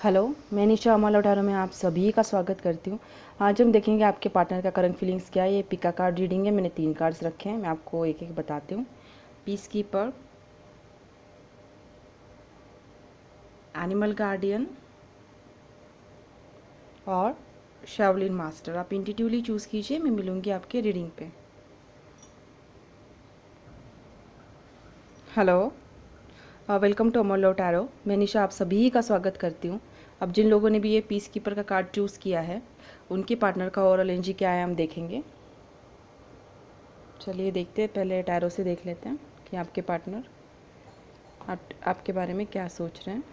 Hello, मैं निशा अमल अठारो में आप सभी का स्वागत करती हूँ। आज हम देखेंगे आपके पार्टनर का करंट फीलिंग्स क्या है। ये पिका कार्ड रीडिंग है। मैंने 3 कार्ड्स रखे हैं, मैं आपको एक एक बताती हूँ। पीस कीपर, एनिमल गार्डियन और शाओलिन मास्टर। आप इंट्यूटिवली चूज़ कीजिए, मैं मिलूँगी आपके रीडिंग पे। हेलो, वेलकम टू अमल अठारो। मैं निशा आप सभी का स्वागत करती हूँ। अब जिन लोगों ने भी ये पीस कीपर का कार्ड चूज़ किया है, उनके पार्टनर का ओवरऑल एनर्जी क्या है हम देखेंगे। चलिए देखते हैं, पहले टैरो से देख लेते हैं कि आपके पार्टनर आपके बारे में क्या सोच रहे हैं।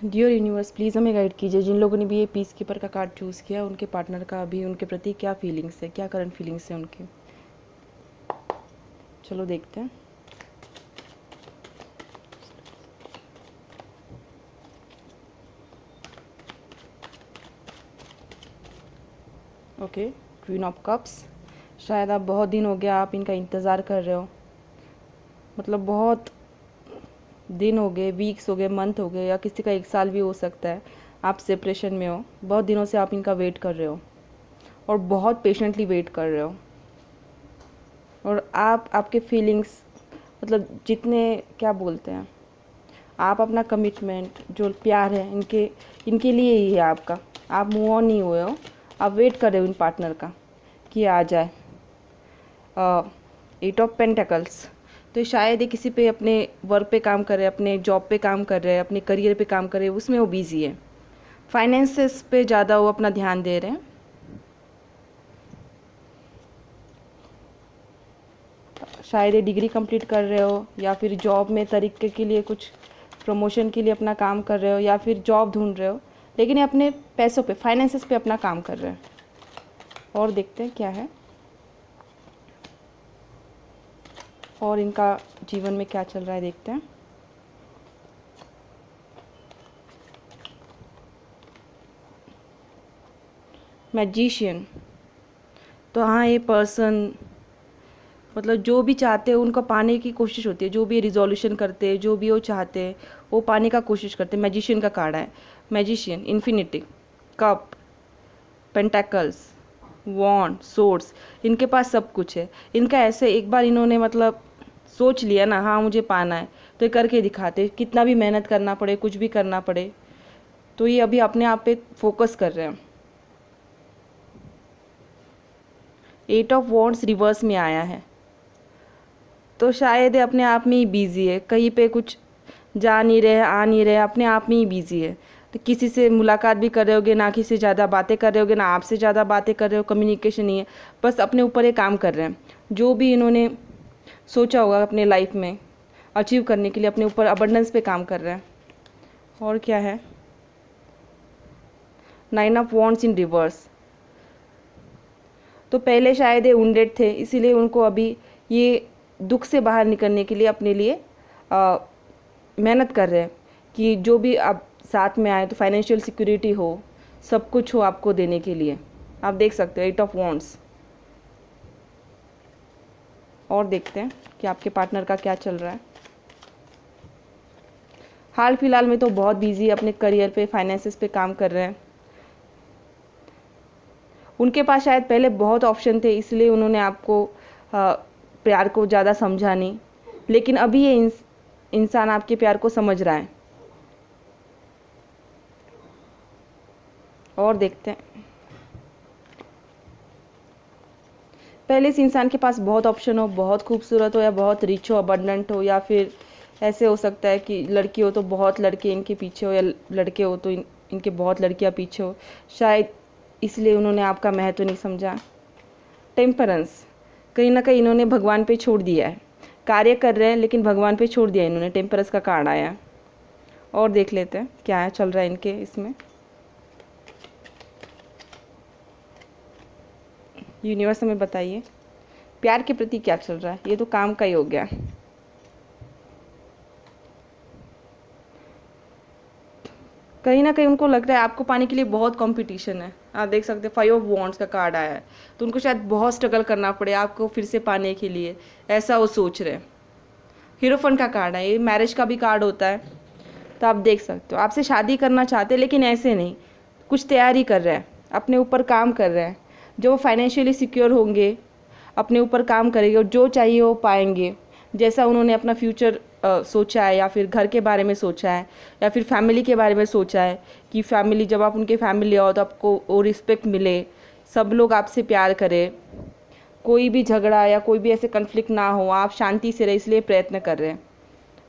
डियर यूनिवर्स, प्लीज़ हमें गाइड कीजिए। जिन लोगों ने भी ये पीस कीपर का कार्ड चूज़ किया, उनके पार्टनर का अभी उनके प्रति क्या फीलिंग्स है, क्या करंट फीलिंग्स है उनके। चलो देखते हैं। Okay, queen of cups. शायद आप बहुत दिन हो गया आप इनका इंतज़ार कर रहे हो, मतलब बहुत दिन हो गए, वीक्स हो गए, मंथ हो गए, या किसी का 1 साल भी हो सकता है। आप सेपरेशन में हो, बहुत दिनों से आप इनका वेट कर रहे हो और बहुत पेशेंटली वेट कर रहे हो। और आपके फीलिंग्स, मतलब जितने क्या बोलते हैं, आप अपना कमिटमेंट जो प्यार है इनके लिए ही है आपका। आप मूव ऑन नहीं हुए हो, आप वेट कर रहे हो इन पार्टनर का कि आ जाए। 8 ऑफ पेंटिकल्स, तो शायद ये किसी पे अपने वर्क पे काम कर रहे हैं, अपने जॉब पे काम कर रहे हैं, अपने करियर पे काम कर रहे हैं, उसमें वो बिजी है। फाइनेंसेस पे ज़्यादा वो अपना ध्यान दे रहे हैं। शायद ये डिग्री कंप्लीट कर रहे हो, या फिर जॉब में तरीके के लिए कुछ प्रमोशन के लिए अपना काम कर रहे हो, या फिर जॉब ढूंढ रहे हो, लेकिन ये अपने पैसों पे, फाइनेंसेस पे अपना काम कर रहे हैं। और देखते हैं क्या है और इनका जीवन में क्या चल रहा है, देखते हैं। मैजिशियन, तो हाँ, ये पर्सन मतलब जो भी चाहते हैं उनको पाने की कोशिश होती है, जो भी रिजोल्यूशन करते हैं, जो भी वो चाहते हैं वो पाने का कोशिश करते हैं। मैजिशियन का कार्ड है। मैजिशियन, इन्फिनिटी, कप, पेंटेकल्स, वॉन्ड, सोर्स, इनके पास सब कुछ है। इनका ऐसे एक बार इन्होंने मतलब सोच लिया ना, हाँ मुझे पाना है, तो ये करके दिखाते, कितना भी मेहनत करना पड़े, कुछ भी करना पड़े, तो ये अभी अपने आप पे फोकस कर रहे हैं। 8 ऑफ वॉन्ड्स रिवर्स में आया है, तो शायद ये अपने आप में ही बिजी है, कहीं पे कुछ जा नहीं रहे, आ नहीं रहे, अपने आप में ही बिजी है। तो किसी से मुलाकात भी कर रहे होगे ना, किसी से ज़्यादा बातें कर रहे होगे ना, आपसे ज़्यादा बातें कर रहे हो, कम्युनिकेशन नहीं है, बस अपने ऊपर ये काम कर रहे हैं। जो भी इन्होंने सोचा होगा अपने लाइफ में अचीव करने के लिए, अपने ऊपर अबंडेंस पे काम कर रहे हैं। और क्या है, 9 ऑफ वॉन्ड्स इन रिवर्स, तो पहले शायद ये वुंडेड थे, इसीलिए उनको अभी ये दुख से बाहर निकलने के लिए अपने लिए मेहनत कर रहे हैं कि जो भी आप साथ में आए तो फाइनेंशियल सिक्योरिटी हो, सब कुछ हो आपको देने के लिए। आप देख सकते हो 8 ऑफ वॉन्ड्स। और देखते हैं कि आपके पार्टनर का क्या चल रहा है। हाल फिलहाल में तो बहुत बिजी अपने करियर पे, फाइनेंसेस पे काम कर रहे हैं। उनके पास शायद पहले बहुत ऑप्शन थे, इसलिए उन्होंने आपको प्यार को ज़्यादा समझा नहीं, लेकिन अभी ये इंसान आपके प्यार को समझ रहा है। और देखते हैं, पहले इस इंसान के पास बहुत ऑप्शन हो, बहुत खूबसूरत हो, या बहुत रिच हो, अबंडेंट हो, या फिर ऐसे हो सकता है कि लड़की हो तो बहुत लड़के इनके पीछे हो, या लड़के हो तो इनके बहुत लड़कियां पीछे हो। शायद इसलिए उन्होंने आपका महत्व नहीं समझा। टेम्परेंस, कहीं ना कहीं इन्होंने भगवान पे छोड़ दिया है, कार्य कर रहे हैं लेकिन भगवान पे छोड़ दिया इन्होंने। टेम्परेंस का कार्ड आया। और देख लेते हैं क्या है चल रहा है इनके इसमें। यूनिवर्स हमें बताइए प्यार के प्रति क्या चल रहा है। ये तो काम का ही हो गया। कहीं ना कहीं उनको लग रहा है आपको पाने के लिए बहुत कंपटीशन है। आप देख सकते हैं 5 ऑफ वॉन्ड्स का कार्ड आया है, तो उनको शायद बहुत स्ट्रगल करना पड़े आपको फिर से पाने के लिए, ऐसा वो सोच रहे हैं। हीरोफन का कार्ड है, ये मैरिज का भी कार्ड होता है। तो आप देख सकते हो आपसे शादी करना चाहते हैं, लेकिन ऐसे नहीं, कुछ तैयारी कर रहे हैं, अपने ऊपर काम कर रहे हैं। जब वो फाइनेंशियली सिक्योर होंगे, अपने ऊपर काम करेंगे और जो चाहिए वो पाएंगे, जैसा उन्होंने अपना फ्यूचर सोचा है, या फिर घर के बारे में सोचा है, या फिर फैमिली के बारे में सोचा है कि फैमिली, जब आप उनके फैमिली आओ तो आपको वो रिस्पेक्ट मिले, सब लोग आपसे प्यार करें, कोई भी झगड़ा या कोई भी ऐसे कन्फ्लिक्ट ना हो, आप शांति से रहे, इसलिए प्रयत्न कर रहे हैं।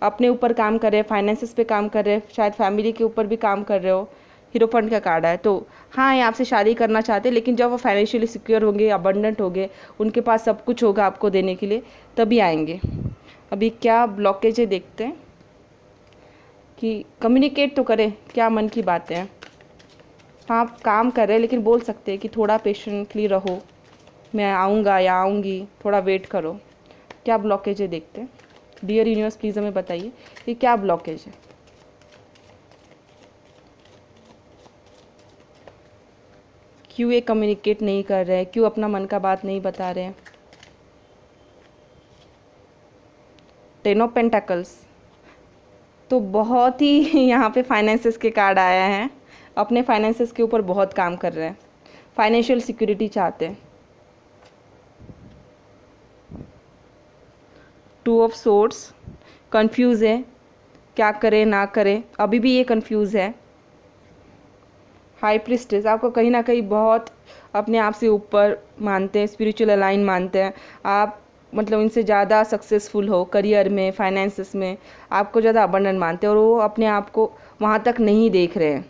अपने ऊपर काम कर रहे हैं, फाइनेंसेस पे काम कर रहे हैं, शायद फैमिली के ऊपर भी काम कर रहे हो। हीरोफंट का कार्ड है। तो हाँ, ये आपसे शादी करना चाहते हैं, लेकिन जब वो फाइनेंशियली सिक्योर होंगे, अबंडेंट होंगे, उनके पास सब कुछ होगा आपको देने के लिए, तभी आएंगे। अभी क्या ब्लॉकेज है देखते हैं कि कम्युनिकेट तो करें, क्या मन की बातें हैं। हाँ, आप काम कर रहे हैं, लेकिन बोल सकते हैं कि थोड़ा पेशेंटली रहो, मैं आऊँगा या आऊँगी, थोड़ा वेट करो। क्या ब्लॉकेज है देखते हैं। डियर यूनिवर्स, प्लीज़ हमें बताइए कि क्या ब्लॉकेज है। क्यों ये कम्युनिकेट नहीं कर रहे हैं, क्यों अपना मन का बात नहीं बता रहे हैं। 10 ऑफ पेंटाकल्स, तो बहुत ही यहाँ पे फाइनेंसेस के कार्ड आया है। अपने फाइनेंसेस के ऊपर बहुत काम कर रहे हैं, फाइनेंशियल सिक्योरिटी चाहते हैं। 2 ऑफ सोर्ड्स, कंफ्यूज है, क्या करें ना करें, अभी भी ये कंफ्यूज है। हाई प्रिस्टेस, आपको कहीं ना कहीं बहुत अपने आप से ऊपर मानते हैं, स्पिरिचुअल अलाइन मानते हैं आप, मतलब इनसे ज़्यादा सक्सेसफुल हो करियर में, फाइनेंसेस में, आपको ज़्यादा अबंडेंट मानते हैं, और वो अपने आप को वहाँ तक नहीं देख रहे हैं।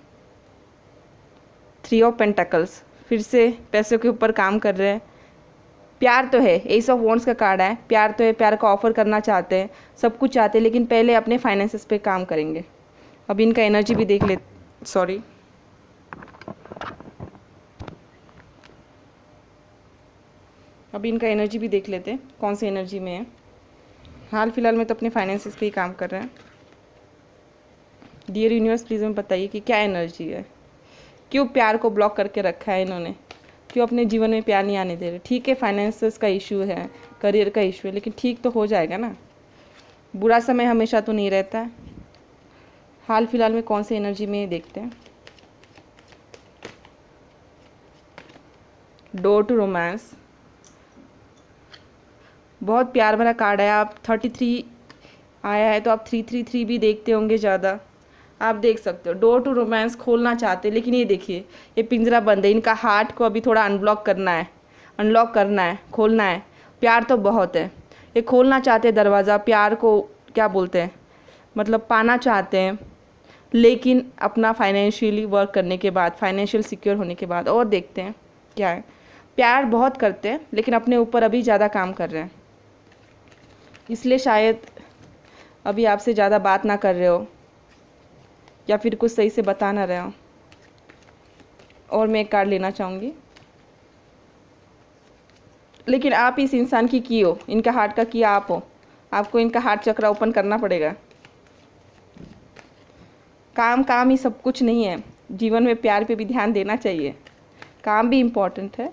3 ऑफ पेंटाकल्स, फिर से पैसों के ऊपर काम कर रहे हैं। प्यार तो है, एस ऑफ वॉन्ड्स का कार्ड है, प्यार तो है, प्यार का ऑफर करना चाहते हैं, सब कुछ चाहते हैं, लेकिन पहले अपने फाइनेंसेस पे काम करेंगे। अब इनका एनर्जी भी देख ले, सॉरी, अभी इनका एनर्जी भी देख लेते हैं कौन सी एनर्जी में है। हाल फिलहाल में तो अपने फाइनेंसेस पे ही काम कर रहे हैं। डियर यूनिवर्स, प्लीज़ हमें बताइए कि क्या एनर्जी है, क्यों प्यार को ब्लॉक करके रखा है इन्होंने, क्यों अपने जीवन में प्यार नहीं आने दे रहे। ठीक है, फाइनेंसेस का इशू है, करियर का इशू है, लेकिन ठीक तो हो जाएगा ना, बुरा समय हमेशा तो नहीं रहता है। हाल फिलहाल में कौन सी एनर्जी में देखते हैं। डोर टू रोमांस, बहुत प्यार भरा कार्ड है। आप 33 आया है तो आप 333 भी देखते होंगे ज़्यादा, आप देख सकते हो। डोर टू रोमांस खोलना चाहते हैं, लेकिन ये देखिए, ये पिंजरा बंद है, इनका हार्ट को अभी थोड़ा अनलॉक करना है, खोलना है। प्यार तो बहुत है, ये खोलना चाहते हैं दरवाज़ा, प्यार को क्या बोलते हैं, मतलब पाना चाहते हैं, लेकिन अपना फाइनेंशियली वर्क करने के बाद, फाइनेंशियल सिक्योर होने के बाद। और देखते हैं क्या है। प्यार बहुत करते हैं, लेकिन अपने ऊपर अभी ज़्यादा काम कर रहे हैं, इसलिए शायद अभी आपसे ज़्यादा बात ना कर रहे हो, या फिर कुछ सही से बता ना रहे हो। और मैं एक कार्ड लेना चाहूँगी, लेकिन आप इस इंसान की हो, इनका हार्ट का की आप हो, आपको इनका हार्ट चक्र ओपन करना पड़ेगा। काम ही सब कुछ नहीं है, जीवन में प्यार पे भी ध्यान देना चाहिए, काम भी इम्पोर्टेंट है।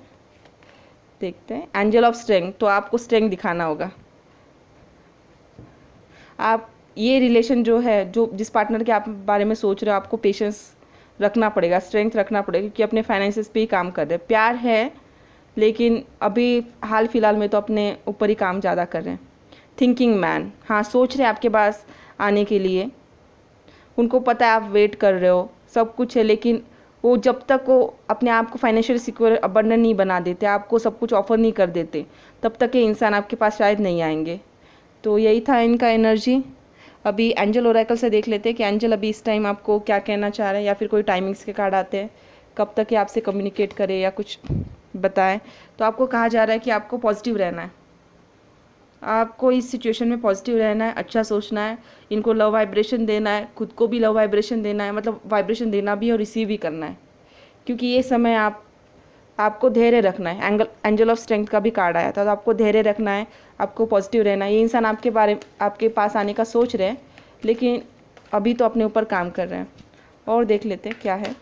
देखते हैं, एंजल ऑफ स्ट्रेंथ, तो आपको स्ट्रेंथ दिखाना होगा। आप ये रिलेशन जो है, जो जिस पार्टनर के आप बारे में सोच रहे हो, आपको पेशेंस रखना पड़ेगा, स्ट्रेंथ रखना पड़ेगा, क्योंकि अपने फाइनेंसेस पे ही काम कर रहे हैं। प्यार है, लेकिन अभी हाल फिलहाल में तो अपने ऊपर ही काम ज़्यादा कर रहे हैं। थिंकिंग मैन, हाँ, सोच रहे हैं आपके पास आने के लिए, उनको पता है आप वेट कर रहे हो, सब कुछ है, लेकिन वो जब तक वो अपने आप को फाइनेंशियल सिक्योर, अबंडेंट नहीं बना देते, आपको सब कुछ ऑफर नहीं कर देते, तब तक ये इंसान आपके पास शायद नहीं आएंगे। तो यही था इनका एनर्जी। अभी एंजल ओरेकल से देख लेते हैं कि एंजल अभी इस टाइम आपको क्या कहना चाह रहे हैं, या फिर कोई टाइमिंग्स के कार्ड आते हैं, कब तक ये आपसे कम्युनिकेट करे या कुछ बताएं। तो आपको कहा जा रहा है कि आपको पॉजिटिव रहना है, आपको इस सिचुएशन में पॉजिटिव रहना है, अच्छा सोचना है, इनको लव वाइब्रेशन देना है, खुद को भी लव वाइब्रेशन देना है, मतलब वाइब्रेशन देना भी और रिसीव भी करना है, क्योंकि ये समय आपको धैर्य रखना है। एंजल ऑफ स्ट्रेंथ का भी कार्ड आया था, तो आपको धैर्य रखना है, आपको पॉजिटिव रहना है। ये इंसान आपके पास आने का सोच रहे हैं, लेकिन अभी तो अपने ऊपर काम कर रहे हैं। और देख लेते हैं क्या है।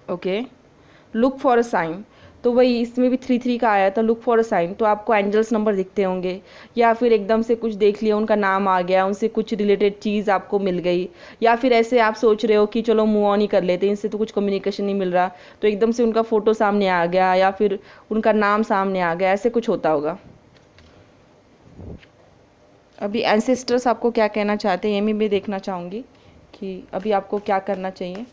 Okay, look for a sign, तो वही इसमें भी 3 3 का आया था, लुक फॉर अ साइन। तो आपको एंजल्स नंबर दिखते होंगे, या फिर एकदम से कुछ देख लिया, उनका नाम आ गया, उनसे कुछ रिलेटेड चीज़ आपको मिल गई, या फिर ऐसे आप सोच रहे हो कि चलो मूव ऑन ही कर लेते हैं, इनसे तो कुछ कम्युनिकेशन नहीं मिल रहा, तो एकदम से उनका फ़ोटो सामने आ गया या फिर उनका नाम सामने आ गया, ऐसे कुछ होता होगा। अभी एंसेस्टर्स आपको क्या कहना चाहते हैं, ये भी मैं देखना चाहूँगी कि अभी आपको क्या करना चाहिए।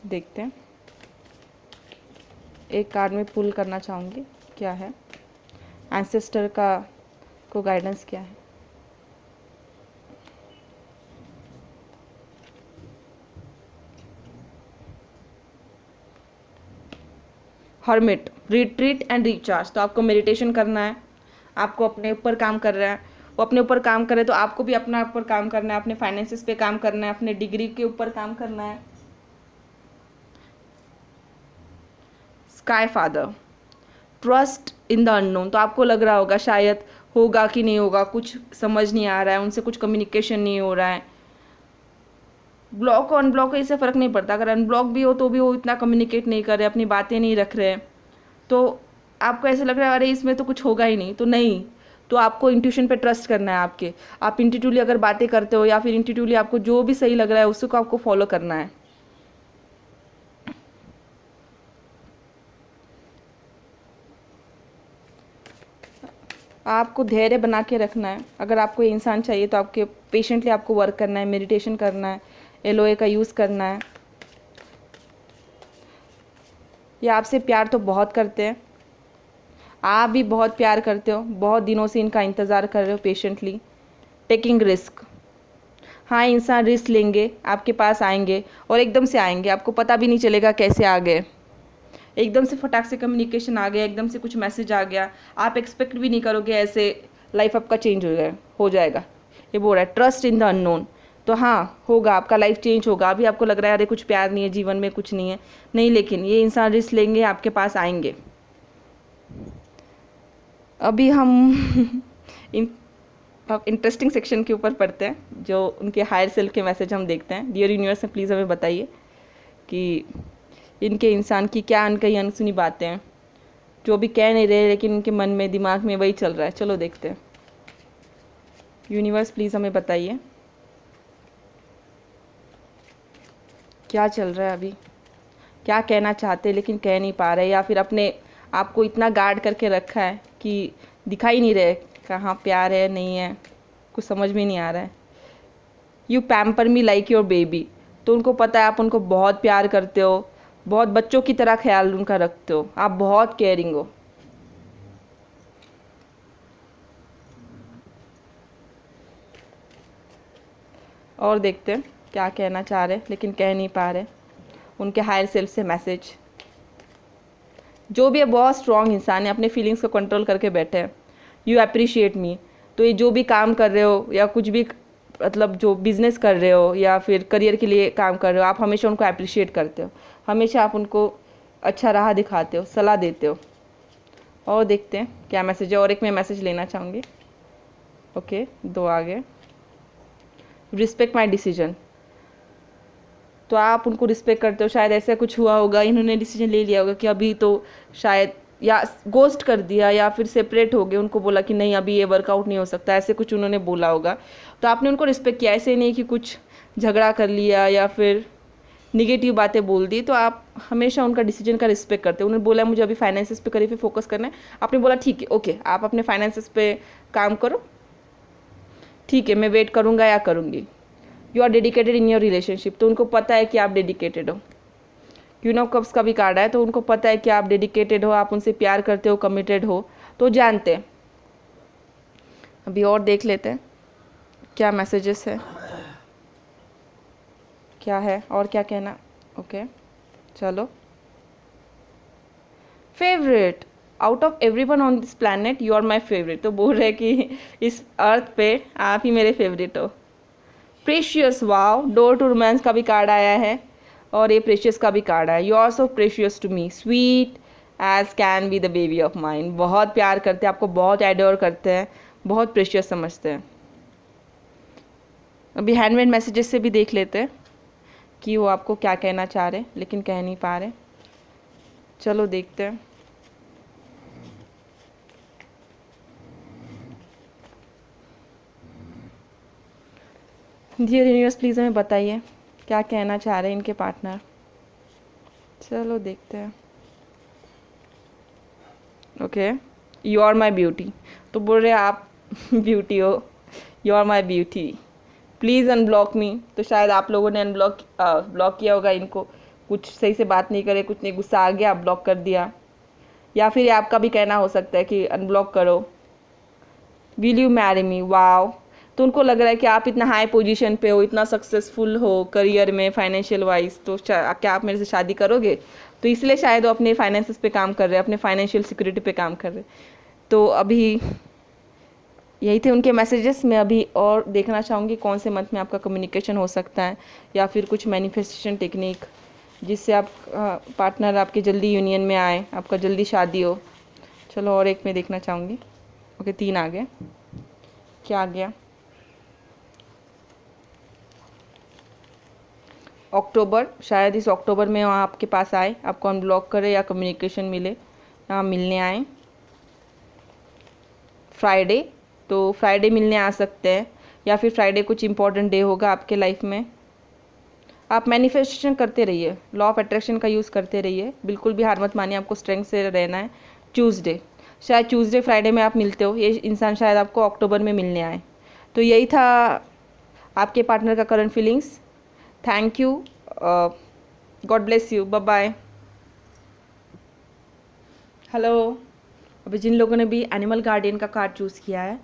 देखते हैं, एक कार्ड में पुल करना चाहूँगी क्या है एंसेस्टर का को गाइडेंस क्या है। Hermit, retreat and recharge. तो आपको मेडिटेशन करना है, आपको अपने ऊपर काम कर रहा है, वो अपने ऊपर काम करे तो आपको भी अपना ऊपर काम करना है, अपने फाइनेंसिस पे काम करना है, अपने डिग्री के ऊपर काम करना है। Sky father, trust in the unknown. तो आपको लग रहा होगा शायद होगा कि नहीं होगा, कुछ समझ नहीं आ रहा है, उनसे कुछ कम्युनिकेशन नहीं हो रहा है। ब्लॉक और अनब्लॉक इससे फ़र्क नहीं पड़ता, अगर अनब्लॉक भी हो तो भी वो इतना कम्युनिकेट नहीं कर रहे, अपनी बातें नहीं रख रहे, तो आपको ऐसा लग रहा है अरे इसमें तो कुछ होगा ही नहीं, तो नहीं, तो आपको इंट्यूशन पे ट्रस्ट करना है आपके। आप इंट्यूटिवली अगर बातें करते हो या फिर इंट्यूटिवली आपको जो भी सही लग रहा है उसको आपको फॉलो करना है। आपको धैर्य बना के रखना है, अगर आपको ये इंसान चाहिए तो आपके पेशेंटली आपको वर्क करना है, मेडिटेशन करना है, एलोए का यूज़ करना है। ये आपसे प्यार तो बहुत करते हैं, आप भी बहुत प्यार करते हो, बहुत दिनों से इनका इंतज़ार कर रहे हो पेशेंटली। टेकिंग रिस्क, हाँ इंसान रिस्क लेंगे, आपके पास आएंगे और एकदम से आएंगे, आपको पता भी नहीं चलेगा कैसे आ गए, एकदम से फटाक से कम्युनिकेशन आ गया, एकदम से कुछ मैसेज आ गया, आप एक्सपेक्ट भी नहीं करोगे, ऐसे लाइफ आपका चेंज हो जाएगा। ये बोल रहा है ट्रस्ट इन द अननोन। तो हाँ होगा, आपका लाइफ चेंज होगा। अभी आपको लग रहा है अरे कुछ प्यार नहीं है जीवन में, कुछ नहीं है, नहीं, लेकिन ये इंसान रिस्क लेंगे, आपके पास आएंगे। अभी हम इंटरेस्टिंग सेक्शन के ऊपर पढ़ते हैं, जो उनके हायर सेल्फ के मैसेज हम देखते हैं। डियर यूनिवर्स में प्लीज़ हमें बताइए कि इनके इंसान की क्या अनकही अनसुनी बातें हैं, जो भी कह नहीं रहे लेकिन इनके मन में दिमाग में वही चल रहा है। चलो देखते हैं, यूनिवर्स प्लीज़ हमें बताइए क्या चल रहा है अभी, क्या कहना चाहते हैं लेकिन कह नहीं पा रहे, या फिर अपने आपको इतना गार्ड करके रखा है कि दिखाई नहीं रहे कहाँ प्यार है नहीं है, कुछ समझ में नहीं आ रहा है। You pamper me like your baby. तो उनको पता है आप उनको बहुत प्यार करते हो, बहुत बच्चों की तरह ख्याल उनका रखते हो, आप बहुत केयरिंग हो। और देखते हैं क्या कहना चाह रहे लेकिन कह नहीं पा रहे, उनके हायर सेल्फ से मैसेज। जो भी है बहुत स्ट्रॉन्ग इंसान है, अपने फीलिंग्स को कंट्रोल करके बैठे हैं। यू अप्रिशिएट मी। तो ये जो भी काम कर रहे हो या कुछ भी मतलब जो बिज़नेस कर रहे हो या फिर करियर के लिए काम कर रहे हो, आप हमेशा उनको अप्रिशिएट करते हो, हमेशा आप उनको अच्छा राह दिखाते हो, सलाह देते हो। और देखते हैं क्या मैसेज है, और एक मैं मैसेज लेना चाहूँगी। ओके, 2 आ गए। Respect my decision. तो आप उनको रिस्पेक्ट करते हो, शायद ऐसा कुछ हुआ होगा, इन्होंने डिसीजन ले लिया होगा कि अभी तो शायद या गोस्ट कर दिया या फिर सेपरेट हो गए, उनको बोला कि नहीं अभी ये वर्कआउट नहीं हो सकता, ऐसे कुछ उन्होंने बोला होगा, तो आपने उनको रिस्पेक्ट किया। ऐसे नहीं कि कुछ झगड़ा कर लिया या फिर निगेटिव बातें बोल दी। तो आप हमेशा उनका डिसीजन का रिस्पेक्ट करते हो। उन्होंने बोला मुझे अभी फाइनेंसिस पे करियर पे फोकस करना है, आपने बोला ठीक है ओके, आप अपने फाइनेंसिस पे काम करो, ठीक है मैं वेट करूँगा या करूँगी। You are dedicated in your relationship. तो उनको पता है कि आप डेडिकेटेड हो। क्वीन ऑफ कप्स का भी कार्ड है, तो उनको पता है कि आप डेडिकेटेड हो, आप उनसे प्यार करते हो, कमिटेड हो, तो जानते हैं। अभी और देख लेते हैं क्या मैसेजेस है, क्या है और क्या कहना। ओके चलो, favourite, out of everyone on this planet you are my favourite. तो बोल रहे कि इस अर्थ पे आप ही मेरे फेवरेट हो। Precious, wow, door to romance का भी कार्ड आया है और ये प्रेशियस का भी कार्ड आया। You are so precious to me, sweet as can be the baby of mind. बहुत प्यार करते हैं आपको, बहुत एडोर करते हैं, बहुत प्रेशियस समझते हैं। अभी हैंडमेड मैसेजेस से भी देख लेते हैं कि वो आपको क्या कहना चाह रहे लेकिन कह नहीं पा रहे। चलो देखते हैं। डियर यूनिवर्स प्लीज़ हमें बताइए क्या कहना चाह रहे हैं इनके पार्टनर। चलो देखते हैं। Okay, you are my beauty, तो बोल रहे आप ब्यूटी हो, you are my beauty, please unblock me. तो शायद आप लोगों ने ब्लॉक किया होगा इनको, कुछ सही से बात नहीं करे, कुछ नहीं, गुस्सा आ गया, ब्लॉक कर दिया। या फिर आपका भी कहना हो सकता है कि अनब्लॉक करो। Will you marry me, wow. तो उनको लग रहा है कि आप इतना हाई पोजीशन पे हो, इतना सक्सेसफुल हो करियर में, फाइनेंशियल वाइज, तो क्या आप मेरे से शादी करोगे। तो इसलिए शायद वो अपने फाइनेंसेस पे काम कर रहे हैं, अपने फाइनेंशियल सिक्योरिटी पे काम कर रहे हैं। तो अभी यही थे उनके मैसेजेस। मैं अभी और देखना चाहूँगी कौन से मंथ में आपका कम्युनिकेशन हो सकता है, या फिर कुछ मैनिफेस्टेशन टेक्निक जिससे आप पार्टनर आपके जल्दी यूनियन में आए, आपका जल्दी शादी हो। चलो और एक मैं देखना चाहूँगी। ओके, 3 आ गए। क्या आ गया? अक्टूबर, शायद इस अक्टूबर में वहाँ आपके पास आए, आपको अनब्लॉक करे या कम्युनिकेशन मिले, यहाँ मिलने आए। फ्राइडे, तो फ्राइडे मिलने आ सकते हैं, या फिर फ्राइडे कुछ इंपॉर्टेंट डे होगा आपके लाइफ में। आप मैनिफेस्टेशन करते रहिए, लॉ ऑफ अट्रैक्शन का यूज़ करते रहिए, बिल्कुल भी हार मत मानिए, आपको स्ट्रेंथ से रहना है। ट्यूसडे, शायद ट्यूसडे फ्राइडे में आप मिलते हो, ये इंसान शायद आपको अक्टूबर में मिलने आए। तो यही था आपके पार्टनर का current feelings. Thank you, God bless you, bye bye. Hello. अभी जिन लोगों ने भी एनिमल गार्डियन का कार्ड चूज़ किया है,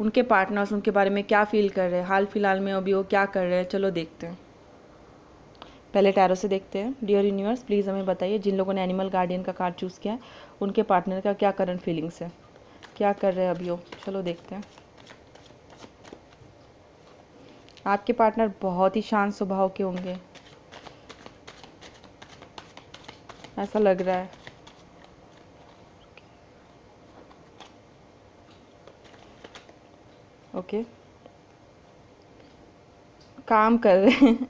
उनके पार्टनर्स उनके बारे में क्या फील कर रहे हैं, हाल फिलहाल में अभी वो क्या कर रहे हैं, चलो देखते हैं। पहले टैरो से देखते हैं। डियर यूनिवर्स प्लीज़ हमें बताइए जिन लोगों ने एनिमल गार्डियन का कार्ड चूज़ किया है, उनके पार्टनर का क्या करंट फीलिंग्स है, क्या कर रहे हैं अभी वो, चलो देखते हैं। आपके पार्टनर बहुत ही शांत स्वभाव के होंगे, ऐसा लग रहा है। ओके, काम कर रहे हैं।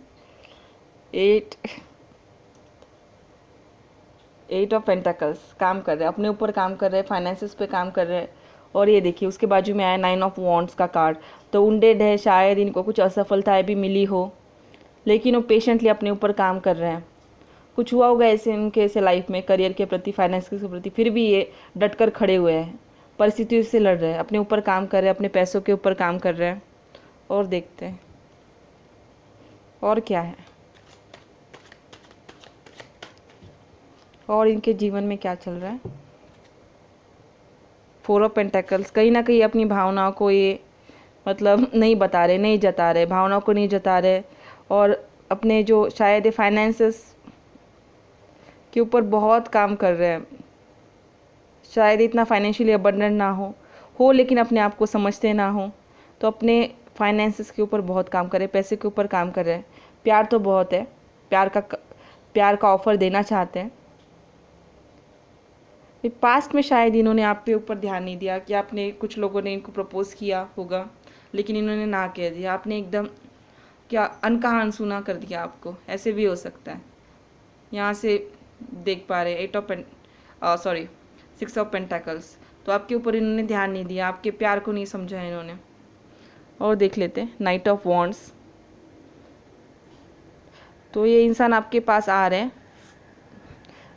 8 ऑफ पेंटाकल्स, काम कर रहे हैं, अपने ऊपर काम कर रहे हैं, फाइनेंसेस पे काम कर रहे हैं। और ये देखिए उसके बाजू में आया 9 ऑफ वॉन्ड्स का कार्ड, तो उंडेड है, शायद इनको कुछ असफलताएं भी मिली हो, लेकिन वो पेशेंटली अपने ऊपर काम कर रहे हैं। कुछ हुआ होगा ऐसे इनके ऐसे लाइफ में, करियर के प्रति, फाइनेंस के प्रति, फिर भी ये डट कर खड़े हुए हैं, परिस्थितियों से लड़ रहे हैं, अपने ऊपर काम कर रहे हैं, अपने पैसों के ऊपर काम कर रहे हैं। और देखते हैं और क्या है, और इनके जीवन में क्या चल रहा है। 4 ऑफ पेंटेकल्स, कहीं ना कहीं अपनी भावनाओं को ये मतलब नहीं बता रहे, नहीं जता रहे, भावनाओं को नहीं जता रहे, और अपने जो शायद फाइनेंसेस के ऊपर बहुत काम कर रहे हैं। शायद इतना फाइनेंशियली अबंडेंट ना हो लेकिन अपने आप को समझते ना हो, तो अपने फाइनेंसेस के ऊपर बहुत काम कर रहे हैं, पैसे के ऊपर काम कर रहे हैं। प्यार तो बहुत है, प्यार का ऑफर देना चाहते हैं। पास्ट में शायद इन्होंने आप पे ऊपर ध्यान नहीं दिया, कि आपने, कुछ लोगों ने इनको प्रपोज किया होगा लेकिन इन्होंने ना कह दिया, आपने एकदम क्या अनकहा अनसुना कर दिया आपको, ऐसे भी हो सकता है। यहाँ से देख पा रहे 6 ऑफ पेंटाकल्स, तो आपके ऊपर इन्होंने ध्यान नहीं दिया, आपके प्यार को नहीं समझा इन्होंने। और देख लेते हैं नाइट ऑफ वॉन्ड्स, तो ये इंसान आपके पास आ रहे हैं,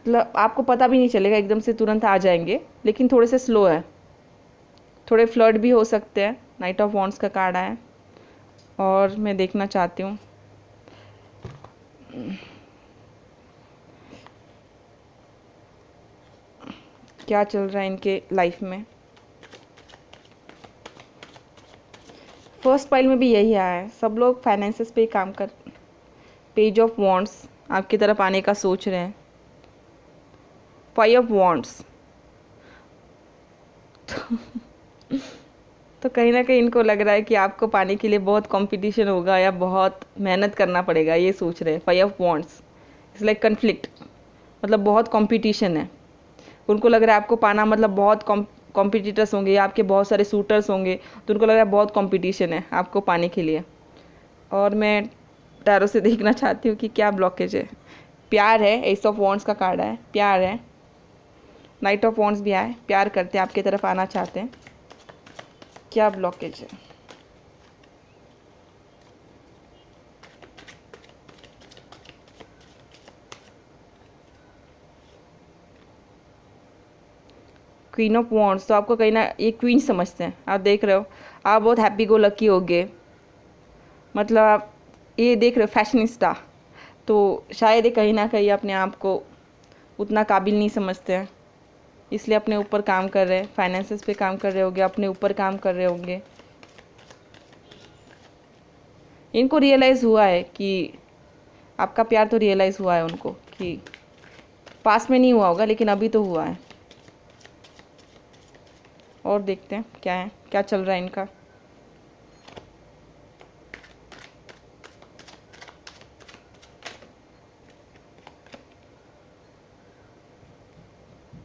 मतलब आपको पता भी नहीं चलेगा, एकदम से तुरंत आ जाएंगे, लेकिन थोड़े से स्लो है, थोड़े फ्लर्ट भी हो सकते हैं। नाइट ऑफ वॉन्ड्स का कार्ड आया, और मैं देखना चाहती हूँ क्या चल रहा है इनके लाइफ में। फर्स्ट पाइल में भी यही आया है, सब लोग फाइनेंसेस पे काम कर। पेज ऑफ वॉन्ड्स आपकी तरफ आने का सोच रहे हैं। 5 ऑफ वॉन्ड्स, तो कहीं ना कहीं इनको लग रहा है कि आपको पाने के लिए बहुत कंपटीशन होगा या बहुत मेहनत करना पड़ेगा, ये सोच रहे हैं। 5 of wands it's like conflict, मतलब बहुत कंपटीशन है। उनको लग रहा है आपको पाना मतलब बहुत कॉम्पिटिटर्स होंगे, या आपके बहुत सारे सूटर्स होंगे, तो उनको लग रहा है बहुत कंपटीशन है आपको पाने के लिए। और मैं टैरो से देखना चाहती हूँ कि क्या ब्लॉकेज है। प्यार है, एस ऑफ वॉन्ड्स का कार्ड है, प्यार है, नाइट ऑफ वॉन्ड्स भी आए, प्यार करते हैं, आपकी तरफ आना चाहते हैं, क्या ब्लॉकेज है। क्वीन ऑफ वॉन्ड्स, तो आपको कहीं ना ये क्वीन समझते हैं, आप देख रहे हो, आप बहुत हैप्पी गो लकी होगे, मतलब आप ये देख रहे हो फैशनिस्टा, तो शायद ये कहीं ना कहीं अपने आप को उतना काबिल नहीं समझते हैं, इसलिए अपने ऊपर काम कर रहे हैं, फाइनेंसेस पे काम कर रहे होंगे, अपने ऊपर काम कर रहे होंगे। इनको रियलाइज़ हुआ है कि आपका प्यार तो रियलाइज़ हुआ है उनको कि पास में नहीं हुआ होगा लेकिन अभी तो हुआ है। और देखते हैं क्या है, क्या चल रहा है इनका।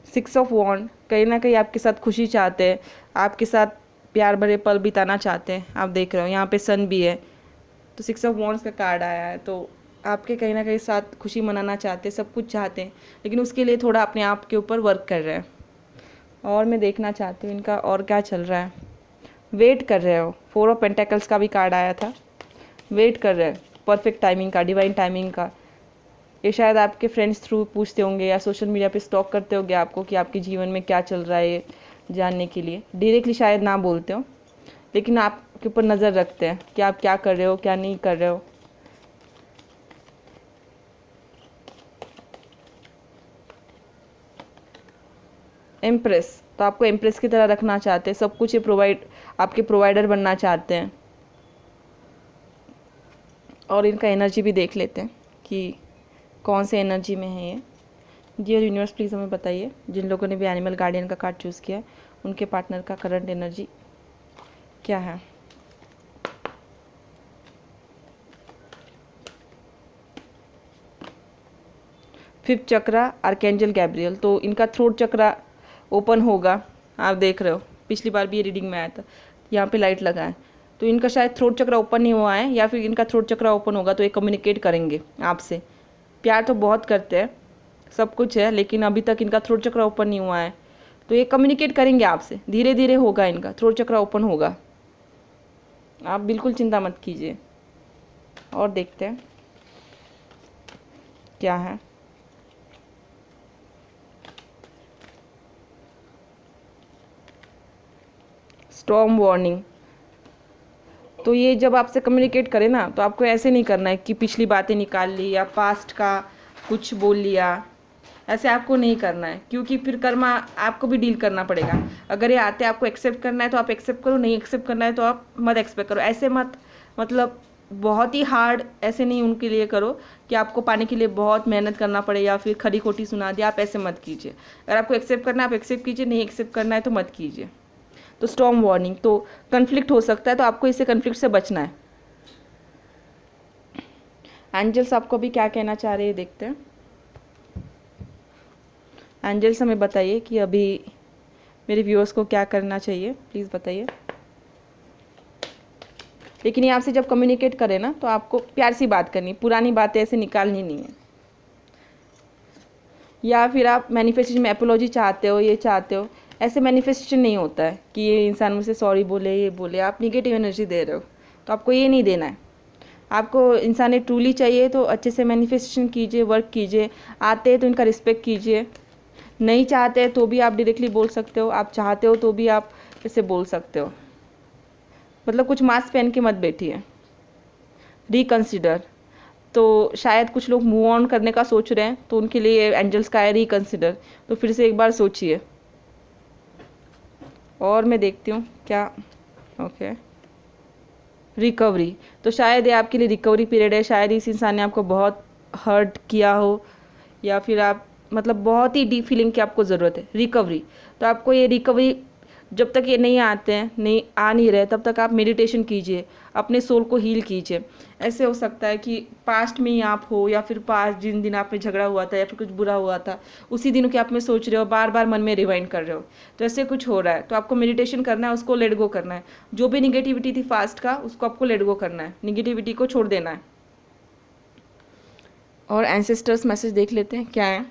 सिक्स ऑफ वॉन्ड, कहीं ना कहीं आपके साथ खुशी चाहते हैं, आपके साथ प्यार भरे पल बिताना चाहते हैं, आप देख रहे हो यहाँ पे सन भी है, तो सिक्स ऑफ वॉन्ड्स का कार्ड आया है, तो आपके कहीं ना कहीं साथ खुशी मनाना चाहते हैं, सब कुछ चाहते हैं, लेकिन उसके लिए थोड़ा अपने आप के ऊपर वर्क कर रहे हैं। और मैं देखना चाहती हूँ इनका और क्या चल रहा है। वेट कर रहे हो, 4 ऑफ पेंटेकल्स का भी कार्ड आया था, वेट कर रहे हैं परफेक्ट टाइमिंग का, डिवाइन टाइमिंग का। ये शायद आपके फ्रेंड्स थ्रू पूछते होंगे या सोशल मीडिया पे स्टॉक करते होंगे आपको कि आपके जीवन में क्या चल रहा है जानने के लिए। डायरेक्टली शायद ना बोलते हो, लेकिन आपके ऊपर नज़र रखते हैं कि आप क्या कर रहे हो, क्या नहीं कर रहे हो। एम्प्रेस, तो आपको एम्प्रेस की तरह रखना चाहते हैं, सब कुछ ये आपके प्रोवाइडर बनना चाहते हैं। और इनका एनर्जी भी देख लेते हैं कि कौन से एनर्जी में है ये। डियर यूनिवर्स प्लीज़ हमें बताइए, जिन लोगों ने भी एनिमल गार्डियन का कार्ड चूज़ किया है उनके पार्टनर का करंट एनर्जी क्या है। फिफ्थ चक्रा, आर्केंजल गैब्रियल, तो इनका थ्रोट चक्रा ओपन होगा, आप देख रहे हो पिछली बार भी ये रीडिंग में आया था, यहाँ पे लाइट लगा है, तो इनका शायद थ्रोट चक्रा ओपन नहीं हुआ है, या फिर इनका थ्रोट चक्रा ओपन होगा तो ये कम्युनिकेट करेंगे आपसे। प्यार तो बहुत करते हैं, सब कुछ है, लेकिन अभी तक इनका थ्रोट चक्रा ओपन नहीं हुआ है, तो ये कम्युनिकेट करेंगे आपसे, धीरे धीरे होगा, इनका थ्रोट चक्रा ओपन होगा, आप बिल्कुल चिंता मत कीजिए। और देखते हैं क्या है। स्टॉर्म वार्निंग, तो ये जब आपसे कम्युनिकेट करे ना, तो आपको ऐसे नहीं करना है कि पिछली बातें निकाल ली या पास्ट का कुछ बोल लिया, ऐसे आपको नहीं करना है, क्योंकि फिर कर्मा आपको भी डील करना पड़ेगा। अगर ये आते आपको एक्सेप्ट करना है तो आप एक्सेप्ट करो, नहीं एक्सेप्ट करना है तो आप मत एक्सपेक्ट करो, ऐसे मत, मतलब बहुत ही हार्ड ऐसे नहीं उनके लिए करो कि आपको पाने के लिए बहुत मेहनत करना पड़े या फिर खरी खोटी सुना दिया, आप ऐसे मत कीजिए। अगर आपको एक्सेप्ट करना है आप एक्सेप्ट कीजिए, नहीं एक्सेप्ट करना है तो मत कीजिए। तो स्टॉर्म वार्निंग, तो कन्फ्लिक्ट हो सकता है, तो आपको इससे कन्फ्लिक्ट से बचना है। एंजल्स आपको भी क्या कहना चाह रहे हैं देखते हैं। एंजल्स हमें बताइए कि अभी मेरे व्यूअर्स को क्या करना चाहिए, प्लीज़ बताइए। लेकिन ये आपसे जब कम्युनिकेट करें ना, तो आपको प्यार सी बात करनी, पुरानी बातें ऐसे निकालनी नहीं है। या फिर आप मैनिफेस्टेशन में एपोलॉजी चाहते हो, ये चाहते हो, ऐसे मैनिफेस्टेशन नहीं होता है कि ये इंसान मुझसे सॉरी बोले, ये बोले, आप निगेटिव एनर्जी दे रहे हो, तो आपको ये नहीं देना है। आपको इंसान ट्रूली चाहिए तो अच्छे से मैनिफेस्टेशन कीजिए, वर्क कीजिए, आते हैं तो इनका रिस्पेक्ट कीजिए, नहीं चाहते तो भी आप डायरेक्टली बोल सकते हो, आप चाहते हो तो भी आप इसे बोल सकते हो, मतलब कुछ मास्क पहन के मत बैठिए। रिकंसिडर, तो शायद कुछ लोग मूव ऑन करने का सोच रहे हैं, तो उनके लिए एंजल्स का है रिकंसिडर, तो फिर से एक बार सोचिए। और मैं देखती हूँ क्या, ओके, रिकवरी, तो शायद ये आपके लिए रिकवरी पीरियड है, शायद इस इंसान ने आपको बहुत हर्ट किया हो, या फिर आप मतलब बहुत ही डीप फीलिंग की आपको ज़रूरत है। रिकवरी, तो आपको ये रिकवरी जब तक ये नहीं आते हैं, नहीं आ नहीं रहे, तब तक आप मेडिटेशन कीजिए, अपने सोल को हील कीजिए। ऐसे हो सकता है कि पास्ट में ही आप हो, या फिर पास्ट जिन दिन आप में झगड़ा हुआ था या फिर कुछ बुरा हुआ था, उसी दिनों के आप में सोच रहे हो, बार बार मन में रिवाइंड कर रहे हो, तो ऐसे कुछ हो रहा है, तो आपको मेडिटेशन करना है, उसको लेट गो करना है। जो भी निगेटिविटी थी पास्ट का, उसको आपको लेट गो करना है, निगेटिविटी को छोड़ देना है। और एंसेस्टर्स मैसेज देख लेते हैं क्या है।